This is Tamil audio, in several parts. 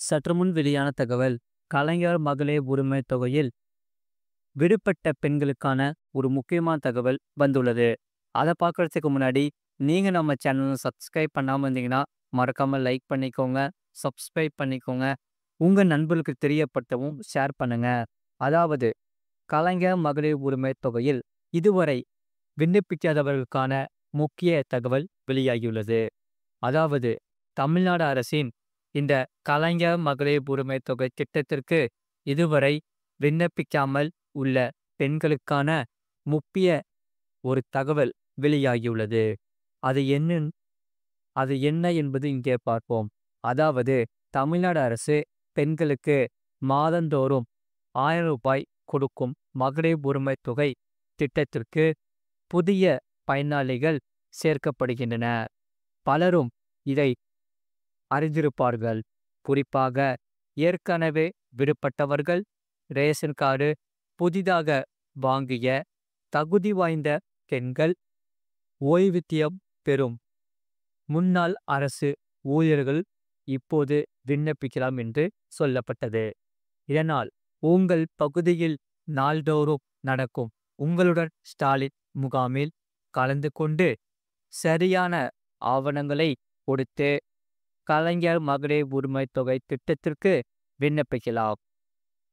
சற்றுமுன் வெளியான தகவல். கலைஞர் மகளிர் உரிமைத் தொகையில் விடுபட்ட பெண்களுக்கான ஒரு முக்கியமான தகவல் வந்துள்ளது. அதை பார்க்கறதுக்கு முன்னாடி நீங்க நம்ம சேனலை சப்ஸ்கிரைப் பண்ணாம இருந்தீங்கன்னா மறக்காம லைக் பண்ணிக்கோங்க, சப்ஸ்கிரைப் பண்ணிக்கோங்க. உங்க நண்பர்களுக்கு தெரியப்படுத்தவும் ஷேர் பண்ணுங்க. அதாவது கலைஞர் மகளிர் உரிமைத் தொகையில் இதுவரை விண்ணப்பிக்காதவர்களுக்கான முக்கிய தகவல் வெளியாகியுள்ளது. அதாவது தமிழ்நாடு அரசின் இந்த கலைஞர் மகளிர் உரிமைத் தொகை திட்டத்திற்கு இதுவரை விண்ணப்பிக்காமல் உள்ள பெண்களுக்கான முக்கிய ஒரு தகவல் வெளியாகியுள்ளது. அது என்ன அது என்ன என்பது இங்கே பார்ப்போம். அதாவது தமிழ்நாடு அரசு பெண்களுக்கு மாதந்தோறும் 1000 ரூபாய் கொடுக்கும் மகளிர் உரிமைத் தொகை திட்டத்திற்கு புதிய பயனாளிகள் சேர்க்கப்படுகின்றன. பலரும் இதை அறிந்திருப்பார்கள். குறிப்பாக ஏற்கனவே விடுபட்டவர்கள், ரேஷன் கார்டு புதிதாக வாங்கிய தகுதி வாய்ந்த பெண்கள், ஓய்வூதியம் பெறும் முன்னாள் அரசு ஊழியர்கள் இப்போது விண்ணப்பிக்கலாம் என்று சொல்லப்பட்டது. இதனால் உங்கள் பகுதியில் நாள்தோறும் நடக்கும் உங்களுடன் ஸ்டாலின் முகாமில் கலந்து கொண்டு சரியான ஆவணங்களை கொடுத்து கலைஞர் மகளிர் உரிமைத் தொகை திட்டத்திற்கு விண்ணப்பிக்கலாம்.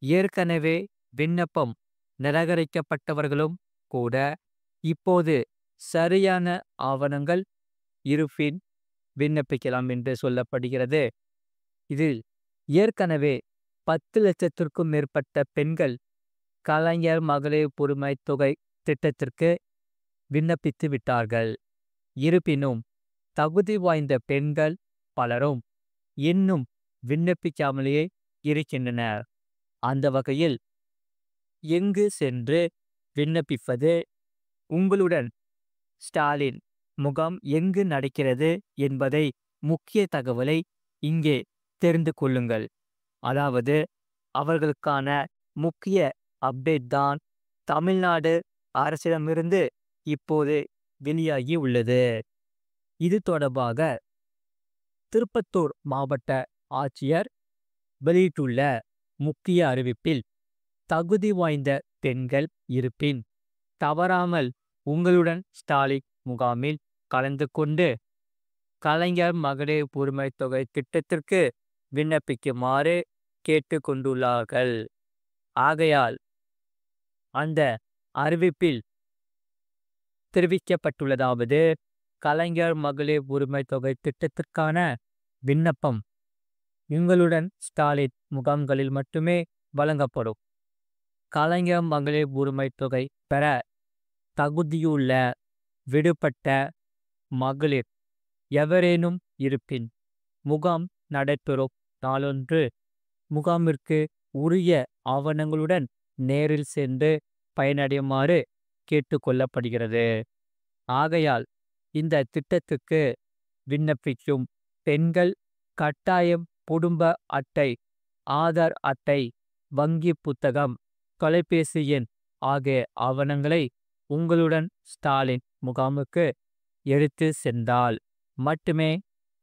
ஏற்கனவே விண்ணப்பம் நிராகரிக்கப்பட்டவர்களும் கூட இப்போது சரியான ஆவணங்கள் இருப்பின் விண்ணப்பிக்கலாம் என்று சொல்லப்படுகிறது. இதில் ஏற்கனவே 10 லட்சத்திற்கும் மேற்பட்ட பெண்கள் கலைஞர் மகளிர் உரிமைத் தொகை திட்டத்திற்கு விண்ணப்பித்து விட்டார்கள். இருப்பினும் தகுதி வாய்ந்த பெண்கள் பலரும் இன்னும் விண்ணப்பிக்காமலேயே இருக்கின்றனர். அந்த வகையில் எங்கு சென்று விண்ணப்பிப்பது, உங்களுடன் ஸ்டாலின் முகாம் எங்கு நடக்கிறது என்பதை முக்கிய தகவலை இங்கே தெரிந்து கொள்ளுங்கள். அதாவது அவர்களுக்கான முக்கிய அப்டேட் தான் தமிழ்நாடு அரசிடமிருந்து இப்போது வெளியாகி உள்ளது. இது தொடர்பாக திருப்பத்தூர் மாவட்ட ஆட்சியர் வெளியிட்டுள்ள முக்கிய அறிவிப்பில், தகுதி வாய்ந்த பெண்கள் இருப்பின் தவறாமல் உங்களுடன் ஸ்டாலின் முகாமில் கலந்து கொண்டு கலைஞர் மகளிர் உரிமைத் தொகை திட்டத்திற்கு விண்ணப்பிக்குமாறு கேட்டுக்கொண்டுள்ளார்கள். ஆகையால் அந்த அறிவிப்பில் தெரிவிக்கப்பட்டுள்ளதாவது, கலைஞர் மகளிர் உரிமைத் தொகை திட்டத்திற்கான விண்ணப்பம் உங்களுடன் ஸ்டாலின் முகாம்களில் மட்டுமே வழங்கப்படும். கலைஞர் மகளிர் உரிமைத் தொகை பெற தகுதியுள்ள விடுபட்ட மகளிர் எவரேனும் இருப்பின் முகாம் நடைபெறும் நாளொன்று முகாமிற்கு உரிய ஆவணங்களுடன் நேரில் சென்று பயனடையுமாறு கேட்டுக்கொள்ளப்படுகிறது. ஆகையால் இந்த திட்டத்துக்கு விண்ணப்பிக்கும் பெண்கள் கட்டாயம் குடும்ப அட்டை, ஆதார் அட்டை, வங்கி புத்தகம், தொலைபேசி எண் ஆகிய ஆவணங்களை உங்களுடன் ஸ்டாலின் முகாமுக்கு எடுத்து சென்றால் மட்டுமே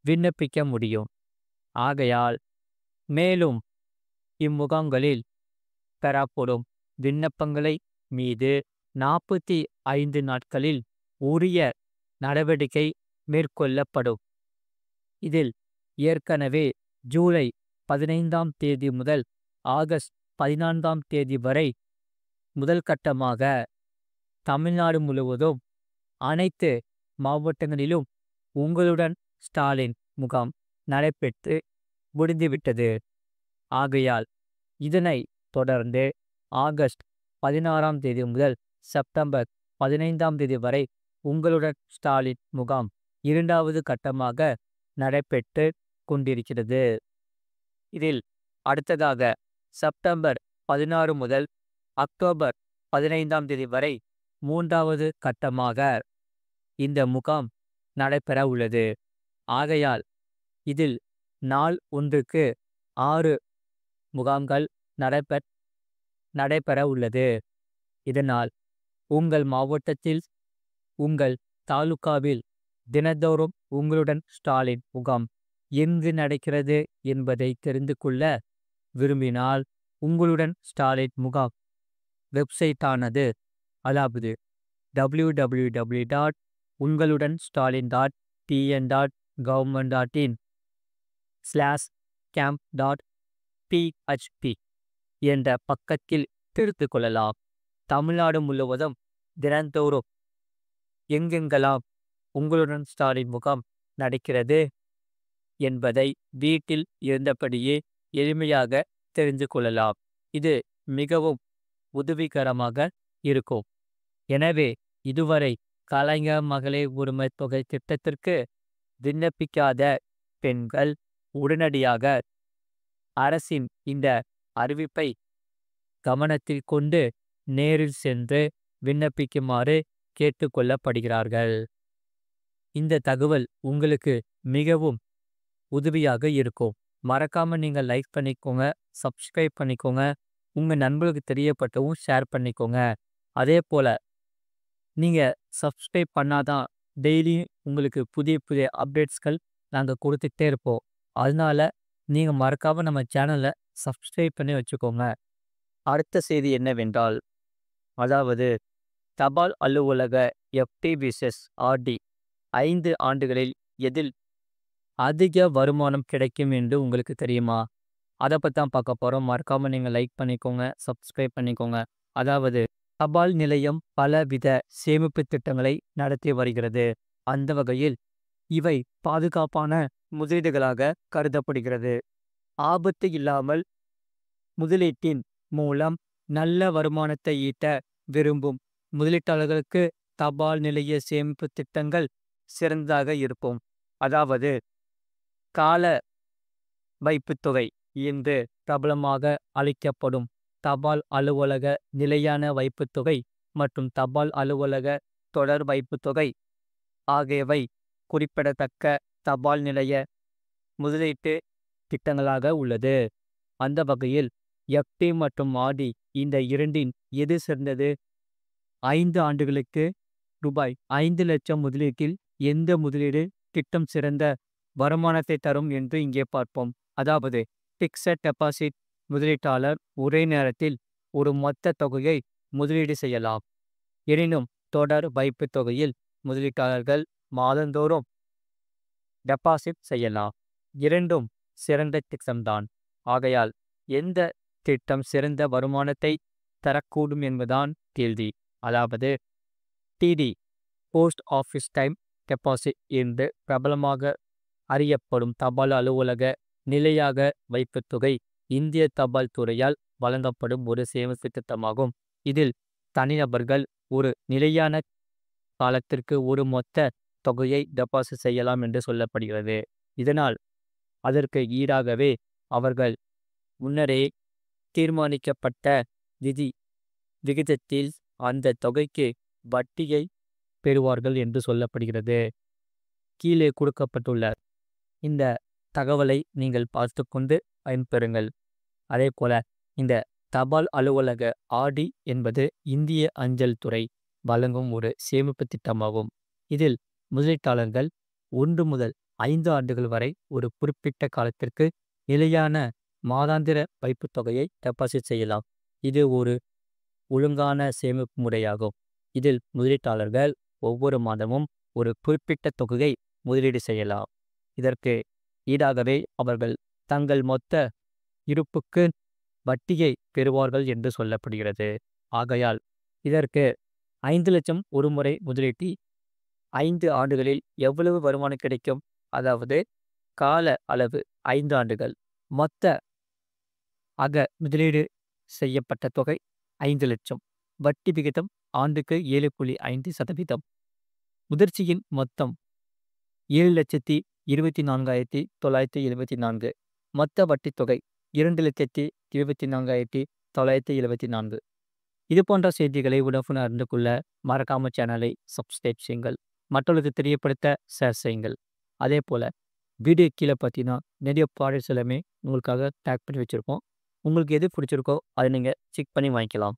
விண்ணப்பிக்க முடியும். ஆகையால் மேலும் இம்முகாம்களில் பெறப்படும் விண்ணப்பங்களை மீது 45 நாட்களில் உரிய நடவடிக்கை மேற்கொள்ளப்படும். இதில் ஏற்கனவே ஜூலை 15ஆம் தேதி முதல் ஆகஸ்ட் 14ஆம் தேதி வரை முதல் கட்டமாக தமிழ்நாடு முழுவதும் அனைத்து மாவட்டங்களிலும் உங்களுடன் ஸ்டாலின் முகாம் நடைபெற்று முடிந்துவிட்டது. ஆகையால் இதனை தொடர்ந்து ஆகஸ்ட் 16ஆம் தேதி முதல் செப்டம்பர் 15ஆம் தேதி வரை உங்களுடன் ஸ்டாலின் முகாம் 2வது கட்டமாக நடைபெற்று கொண்டிருக்கிறது. இதில் அடுத்ததாக செப்டம்பர் 16 முதல் அக்டோபர் 15ஆம் தேதி வரை 3வது கட்டமாக இந்த முகாம் நடைபெற உள்ளது. ஆகையால் இதில் நாள் ஒன்றுக்கு 6 முகாம்கள் நடைபெற உள்ளது. இதனால் உங்கள் மாவட்டத்தில், உங்கள் தாலுகாவில் தினந்தோறும் உங்களுடன் ஸ்டாலின் முகாம் எங்கு நடக்கிறது என்பதை தெரிந்து கொள்ள விரும்பினால் உங்களுடன் ஸ்டாலின் முகாம் வெப்சைட்டானது, அதாவது www.ungaludan.tn.government.in/camp.php என்ற பக்கத்தில் தெரிந்து கொள்ளலாம். தமிழ்நாடு முழுவதும் தினந்தோறும் எங்கெங்கெல்லாம் உங்களுடன் ஸ்டாலின் முகாம் நடக்கிறது என்பதை வீட்டில் இருந்தபடியே எளிமையாக தெரிந்து கொள்ளலாம். இது மிகவும் உதவிகரமாக இருக்கும். எனவே இதுவரை கலைஞர் மகளிர் உரிமை தொகை திட்டத்திற்கு விண்ணப்பிக்காத பெண்கள் உடனடியாக அரசின் இந்த அறிவிப்பை கவனத்தில் கொண்டு நேரில் சென்று விண்ணப்பிக்குமாறு கேட்டுக்கொள்ளப்படுகிறார்கள். இந்த தகவல் உங்களுக்கு மிகவும் உதவியாக இருக்கும். மறக்காம நீங்க லைக் பண்ணிக்கோங்க, சப்ஸ்கிரைப் பண்ணிக்கோங்க, உங்க நண்பர்களுக்கு தெரியப்பட்டவும் ஷேர் பண்ணிக்கோங்க. அதே போல நீங்க சப்ஸ்கிரைப் பண்ணாதான் டெய்லியும் உங்களுக்கு புதிய புதிய அப்டேட்ஸ்கள் நாங்கள் கொடுத்துக்கிட்டே இருப்போம். அதனால நீங்க மறக்காம நம்ம சேனலை சப்ஸ்கிரைப் பண்ணி வச்சுக்கோங்க. அடுத்த செய்தி என்னவென்றால், அதாவது தபால் அலுவலக FTVSS-RD 5 ஆண்டுகளில் எதில் அதிக வருமானம் கிடைக்கும் என்று உங்களுக்கு தெரியுமா? அதை பற்றி தான் பார்க்க போகிறோம். மறக்காமல் நீங்கள் லைக் பண்ணிக்கோங்க, சப்ஸ்கிரைப் பண்ணிக்கோங்க. அதாவது தபால் நிலையம் பலவித சேமிப்பு திட்டங்களை நடத்தி வருகிறது. அந்த வகையில் இவை பாதுகாப்பான முதலீடுகளாக கருதப்படுகிறது. ஆபத்து இல்லாமல் முதலீட்டின் மூலம் நல்ல வருமானத்தை ஈட்ட விரும்பும் முதலீட்டாளர்களுக்கு தபால் நிலைய சேமிப்பு திட்டங்கள் சிறந்ததாக இருக்கும். அதாவது கால வைப்புத்தொகை என்று பிரபலமாக அழைக்கப்படும் தபால் அலுவலக நிலையான வைப்புத்தொகை மற்றும் தபால் அலுவலக தொடர் வைப்புத்தொகை ஆகியவை குறிப்பிடத்தக்க தபால் நிலைய முதலீட்டு திட்டங்களாக உள்ளது. அந்த வகையில் FT மற்றும் RD இந்த இரண்டின் எது சிறந்தது? 5 ஆண்டுகளுக்கு ரூபாய் 5 லட்சம் முதலீட்டில் எந்த முதலீடு திட்டம் சிறந்த வருமானத்தை தரும் என்று இங்கே பார்ப்போம். அதாவது பிக்ஸட் டெபாசிட் முதலீட்டாளர் ஒரே நேரத்தில் ஒரு மொத்த தொகையை முதலீடு செய்யலாம். எனினும் தொடர் வைப்பு தொகையில் முதலீட்டாளர்கள் மாதந்தோறும் டெபாசிட் செய்யலாம். இரண்டும் சிறந்த திட்டம்தான். ஆகையால் எந்த திட்டம் சிறந்த வருமானத்தை தரக்கூடும் என்பதுதான் கேள்வி. அதாவது TD post office time deposit என்று பிரபலமாக அறியப்படும் தபால் அலுவலக நிலையாக வைப்புத் தொகை இந்திய தபால் துறையால் வழங்கப்படும் ஒரு சேமிப்பு திட்டமாகும். இதில் தனிநபர்கள் ஒரு நிலையான காலத்திற்கு ஒரு மொத்த தொகையை டெபாசிட் செய்யலாம் என்று சொல்லப்படுகிறது. இதனால் அதற்கு ஈடாகவே அவர்கள் முன்னரே தீர்மானிக்கப்பட்ட விகிதத்தில் அந்த தொகைக்கு வட்டியை பெறுவார்கள் என்று சொல்லப்படுகிறது. கீழே கொடுக்கப்பட்டுள்ள இந்த தகவலை நீங்கள் பார்த்து கொண்டு பயன்பெறுங்கள். அதே போல இந்த தபால் அலுவலக RD என்பது இந்திய அஞ்சல் துறை வழங்கும் ஒரு சேமிப்பு திட்டமாகும். இதில் முதலீட்டாளர்கள் 1 முதல் 5 ஆண்டுகள் வரை ஒரு குறிப்பிட்ட காலத்திற்கு நிலையான மாதாந்திர வைப்புத் தொகையை டெபாசிட் செய்யலாம். இது ஒரு ஒழுங்கான சேமிப்பு முறையாகும். இதில் முதலீட்டாளர்கள் ஒவ்வொரு மாதமும் ஒரு குறிப்பிட்ட தொகையை முதலீடு செய்யலாம். இதற்கு ஈடாகவே அவர்கள் தங்கள் மொத்த இருப்புக்கு வட்டியை பெறுவார்கள் என்று சொல்லப்படுகிறது. ஆகையால் இதற்கு 5 லட்சம் ஒரு முறை முதலீட்டி 5 ஆண்டுகளில் எவ்வளவு வருமானம் கிடைக்கும்? அதாவது கால அளவு 5 ஆண்டுகள், மொத்த முதலீடு செய்யப்பட்ட தொகை 5 லட்சம், வட்டி விகிதம் ஆண்டுக்கு 7.5%, முதிர்ச்சியின் மொத்தம் 7,24,974, மொத்த வட்டி தொகை 2,24,974. இது போன்ற செய்திகளை உடனுக்குடன் அறிந்து கொள்ள மறக்காம சேனலை சப்ஸ்கிரைப் செய்யுங்கள், மற்றவர்களுக்கு தெரியப்படுத்த ஷேர் செய்யுங்கள். அதே போல் வீடியோ கீழே பார்த்தீங்கன்னா நிறைய ப்ராடக்ட்ஸ் எல்லாமே உங்களுக்காக டேக் பண்ணி வச்சுருக்கோம். உங்களுக்கு எது பிடிச்சிருக்கோ அதை நீங்கள் செக் பண்ணி வாங்கிக்கலாம்.